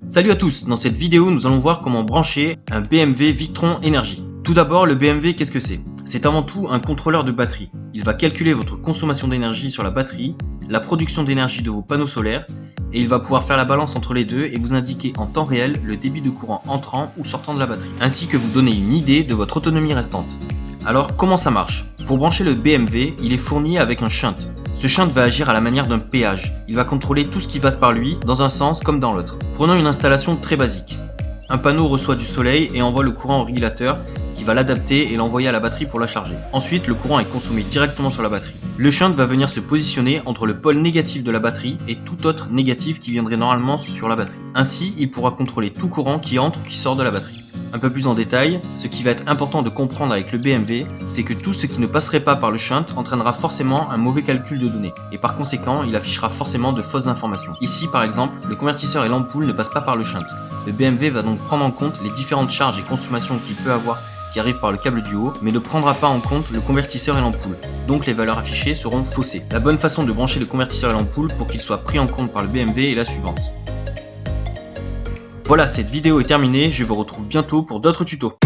Salut à tous, dans cette vidéo nous allons voir comment brancher un BMW Victron Energy. Tout d'abord, le BMW, qu'est-ce que c'est? C'est avant tout un contrôleur de batterie. Il va calculer votre consommation d'énergie sur la batterie, la production d'énergie de vos panneaux solaires, et il va pouvoir faire la balance entre les deux et vous indiquer en temps réel le débit de courant entrant ou sortant de la batterie, ainsi que vous donner une idée de votre autonomie restante. Alors comment ça marche? Pour brancher le BMW, il est fourni avec un shunt. Ce shunt va agir à la manière d'un péage. Il va contrôler tout ce qui passe par lui, dans un sens comme dans l'autre. Prenons une installation très basique. Un panneau reçoit du soleil et envoie le courant au régulateur qui va l'adapter et l'envoyer à la batterie pour la charger. Ensuite, le courant est consommé directement sur la batterie. Le shunt va venir se positionner entre le pôle négatif de la batterie et tout autre négatif qui viendrait normalement sur la batterie. Ainsi, il pourra contrôler tout courant qui entre ou qui sort de la batterie. Un peu plus en détail, ce qui va être important de comprendre avec le BMW, c'est que tout ce qui ne passerait pas par le shunt entraînera forcément un mauvais calcul de données, et par conséquent, il affichera forcément de fausses informations. Ici, par exemple, le convertisseur et l'ampoule ne passent pas par le shunt. Le BMW va donc prendre en compte les différentes charges et consommations qu'il peut avoir qui arrivent par le câble du haut, mais ne prendra pas en compte le convertisseur et l'ampoule. Donc les valeurs affichées seront faussées. La bonne façon de brancher le convertisseur et l'ampoule pour qu'il soit pris en compte par le BMW est la suivante. Voilà, cette vidéo est terminée, je vous retrouve bientôt pour d'autres tutos.